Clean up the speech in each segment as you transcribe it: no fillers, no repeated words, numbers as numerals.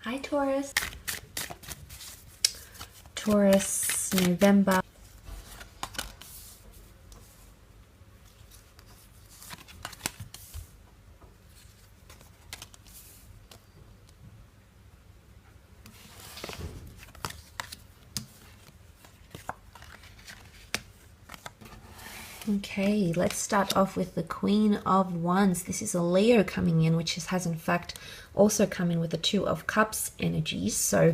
Hi Taurus. Taurus, November. Okay, let's start off with the Queen of Wands. This is a Leo coming in, which has in fact also come in with the Two of Cups energies. So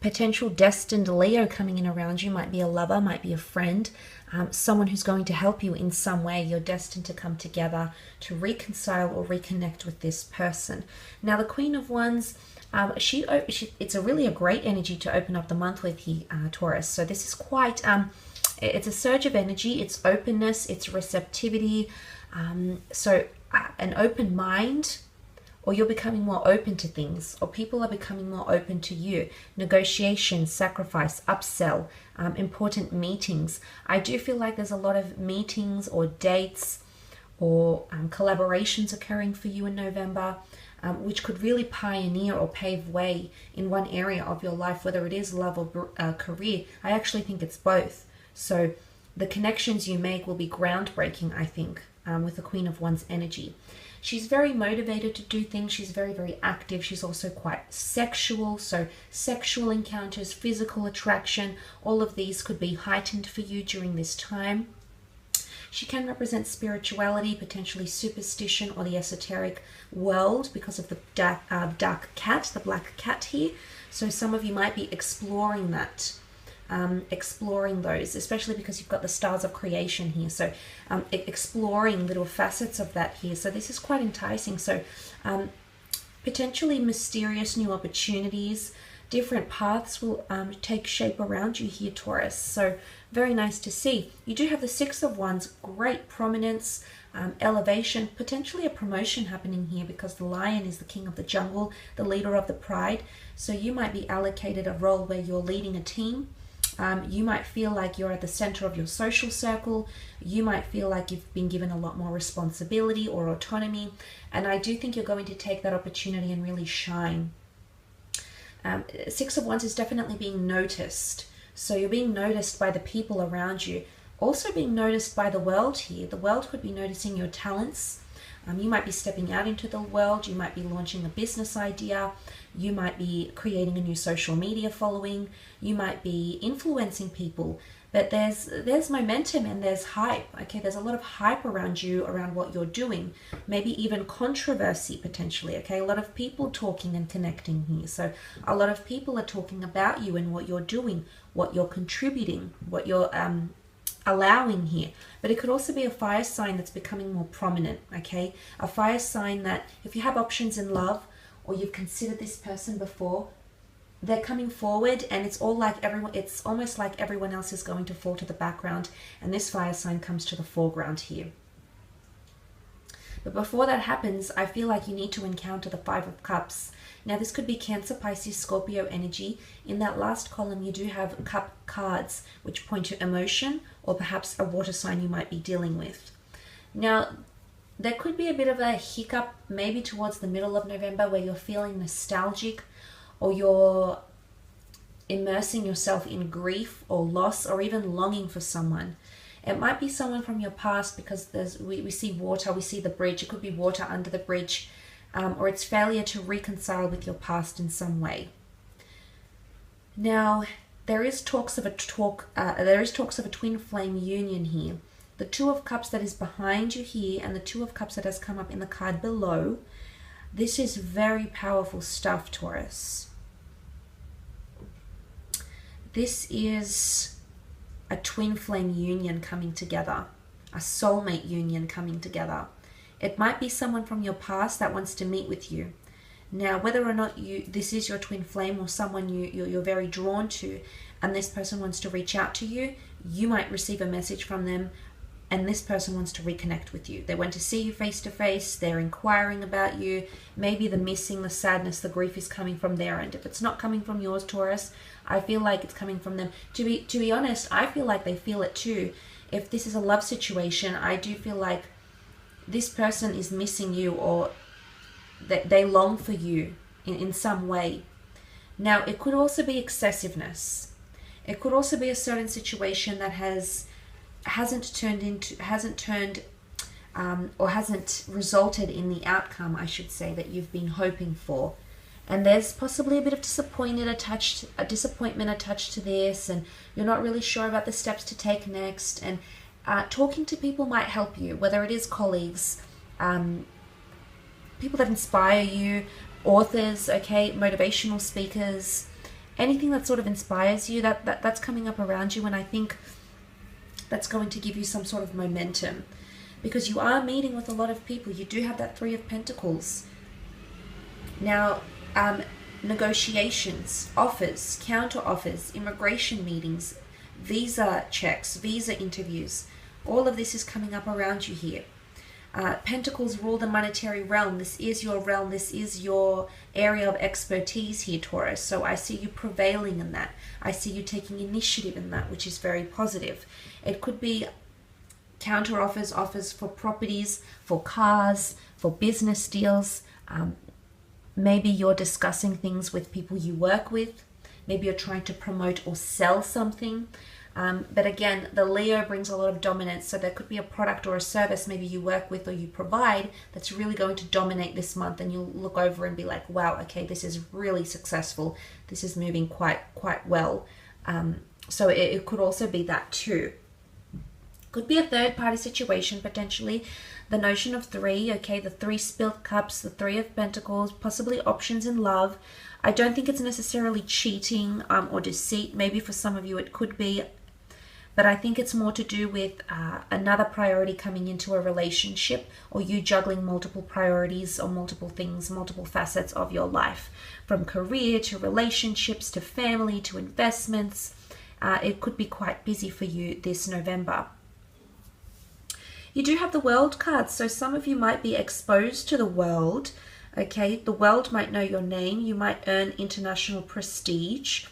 potential destined Leo coming in around you might be a lover, might be a friend, someone who's going to help you in some way. You're destined to come together to reconcile or reconnect with this person. Now, the Queen of Wands, it's really a great energy to open up the month with here, Taurus. So this is quite... it's a surge of energy, it's openness, it's receptivity. So an open mind, or you're becoming more open to things, or people are becoming more open to you. Negotiation, sacrifice, upsell, important meetings. I do feel like there's a lot of meetings or dates or collaborations occurring for you in November, which could really pioneer or pave way in one area of your life, whether it is love or career. I actually think it's both. So the connections you make will be groundbreaking, I think, with the Queen of Wands energy. She's very motivated to do things. She's very, very active. She's also quite sexual. So sexual encounters, physical attraction, all of these could be heightened for you during this time. She can represent spirituality, potentially superstition or the esoteric world because of the dark cat, the black cat here. So some of you might be exploring that. Exploring those, especially because you've got the stars of creation here, so exploring little facets of that here. So this is quite enticing. So potentially mysterious new opportunities, different paths will take shape around you here, Taurus. So very nice to see. You do have the Six of Wands, great prominence, elevation, potentially a promotion happening here because the lion is the king of the jungle, the leader of the pride. So you might be allocated a role where you're leading a team. You might feel like you're at the center of your social circle. You might feel like you've been given a lot more responsibility or autonomy. And I do think you're going to take that opportunity and really shine. Six of Wands is definitely being noticed. So you're being noticed by the people around you. Also being noticed by the world here. The world could be noticing your talents. You might be stepping out into the world. You might be launching a business idea. You might be creating a new social media following. You might be influencing people. But there's momentum and there's hype. Okay, there's a lot of hype around you, around what you're doing. Maybe even controversy potentially. Okay, a lot of people talking and connecting here. So a lot of people are talking about you and what you're doing, what you're contributing, what you're allowing here. But it could also be a fire sign that's becoming more prominent. Okay, a fire sign that if you have options in love or you've considered this person before, they're coming forward and it's almost like everyone else is going to fall to the background and this fire sign comes to the foreground here. But before that happens, I feel like you need to encounter the Five of Cups. Now this could be Cancer, Pisces, Scorpio energy. In that last column you do have cup cards which point to emotion or perhaps a water sign you might be dealing with. Now there could be a bit of a hiccup maybe towards the middle of November where you're feeling nostalgic or you're immersing yourself in grief or loss or even longing for someone. It might be someone from your past because we see water, we see the bridge. It could be water under the bridge, or it's failure to reconcile with your past in some way. Now, there is talks of a twin flame union here. The Two of Cups that is behind you here and the Two of Cups that has come up in the card below. This is very powerful stuff, Taurus. This is a twin flame union coming together, a soulmate union coming together. It might be someone from your past that wants to meet with you. Now, whether or not this is your twin flame or someone you're very drawn to, and this person wants to reach out to you, you might receive a message from them, and this person wants to reconnect with you. They want to see you face to face. They're inquiring about you. Maybe the missing, the sadness, the grief is coming from their end. If it's not coming from yours, Taurus, I feel like it's coming from them. To be honest, I feel like they feel it too. If this is a love situation, I do feel like this person is missing you, or they long for you in some way. Now, it could also be excessiveness. It could also be a certain situation that hasn't resulted in the outcome, I should say, that you've been hoping for. And there's possibly a bit of disappointment attached to this, and you're not really sure about the steps to take next. And talking to people might help you, whether it is colleagues, people that inspire you, authors, okay, motivational speakers, anything that sort of inspires you, that's coming up around you. And I think that's going to give you some sort of momentum, because you are meeting with a lot of people. You do have that Three of Pentacles. Now, negotiations, offers, counter offers, immigration meetings, visa checks, visa interviews, all of this is coming up around you here. Pentacles rule the monetary realm. This is your realm. This is your area of expertise here, Taurus. So I see you prevailing in that. I see you taking initiative in that, which is very positive. It could be counter offers, offers for properties, for cars, for business deals. Maybe you're discussing things with people you work with. Maybe you're trying to promote or sell something. But again, the Leo brings a lot of dominance. So there could be a product or a service maybe you work with or you provide that's really going to dominate this month. And you'll look over and be like, wow, okay, this is really successful. This is moving quite well. So it could also be that too. Could be a third party situation potentially. The notion of three, okay, the three spilled cups, the Three of Pentacles, possibly options in love. I don't think it's necessarily cheating or deceit. Maybe for some of you it could be. But I think it's more to do with another priority coming into a relationship, or you juggling multiple priorities or multiple things, multiple facets of your life, from career to relationships to family to investments. It could be quite busy for you this November. You do have the World card, so some of you might be exposed to the world. Okay, the world might know your name. You might earn international prestige,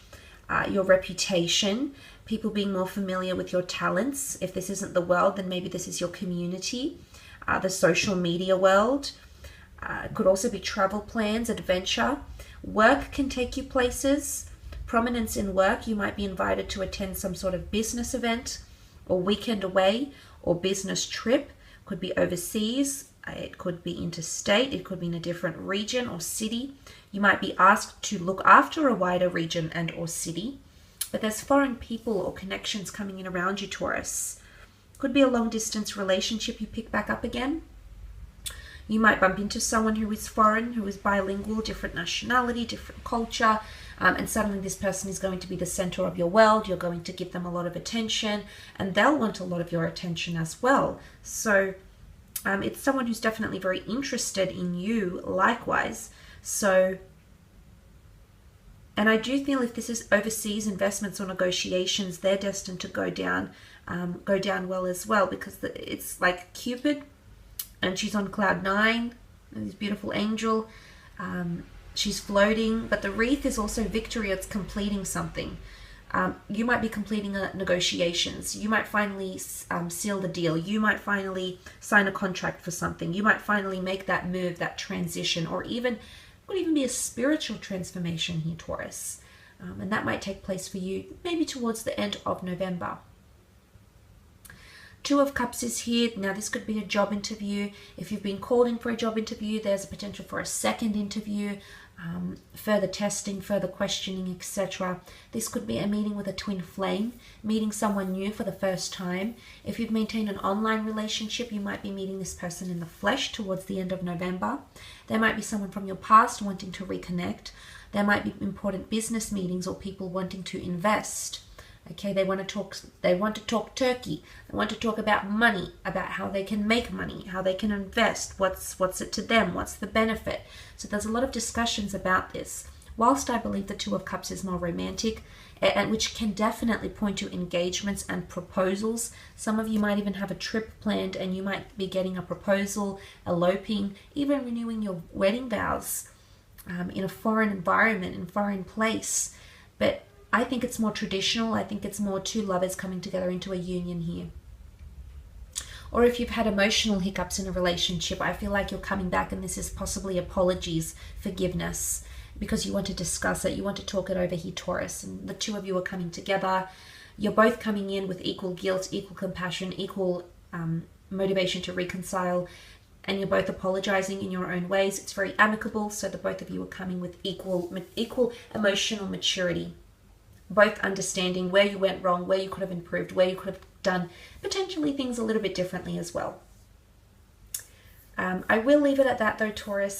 your reputation, people being more familiar with your talents. If this isn't the world, then maybe this is your community, the social media world. It could also be travel plans, adventure. Work can take you places. Prominence in work, you might be invited to attend some sort of business event or weekend away or business trip. Could be overseas. It could be interstate. It could be in a different region or city. You might be asked to look after a wider region and or city. But there's foreign people or connections coming in around you, Taurus. Could be a long distance relationship you pick back up again. You might bump into someone who is foreign, who is bilingual, different nationality, different culture, and suddenly this person is going to be the center of your world. You're going to give them a lot of attention, and they'll want a lot of your attention as well. So it's someone who's definitely very interested in you likewise. So, and I do feel if this is overseas investments or negotiations, they're destined to go down well as well, because it's like Cupid, and she's on cloud 9, this beautiful angel. She's floating, but the wreath is also victory. It's completing something. You might be completing negotiations. You might finally seal the deal. You might finally sign a contract for something. You might finally make that move, that transition, or even could even be a spiritual transformation here, Taurus. And that might take place for you maybe towards the end of November. Two of Cups is here. Now this could be a job interview. If you've been called in for a job interview, there's a potential for a second interview, further testing, further questioning, etc. This could be a meeting with a twin flame, meeting someone new for the first time. If you've maintained an online relationship, you might be meeting this person in the flesh towards the end of November. There might be someone from your past wanting to reconnect. There might be important business meetings or people wanting to invest. Okay, they want to talk turkey. They want to talk about money, about how they can make money, how they can invest, what's it to them, what's the benefit. So there's a lot of discussions about this. Whilst I believe the Two of Cups is more romantic, and which can definitely point to engagements and proposals. Some of you might even have a trip planned and you might be getting a proposal, eloping, even renewing your wedding vows in a foreign environment, in a foreign place. But I think it's more traditional. I think it's more two lovers coming together into a union here. Or if you've had emotional hiccups in a relationship, I feel like you're coming back and this is possibly apologies, forgiveness. because you want to discuss it, you want to talk it over here, Taurus, and the two of you are coming together. You're both coming in with equal guilt, equal compassion, equal motivation to reconcile, and you're both apologizing in your own ways. It's very amicable, so the both of you are coming with equal emotional maturity, both understanding where you went wrong, where you could have improved, where you could have done potentially things a little bit differently as well. I will leave it at that though, Taurus,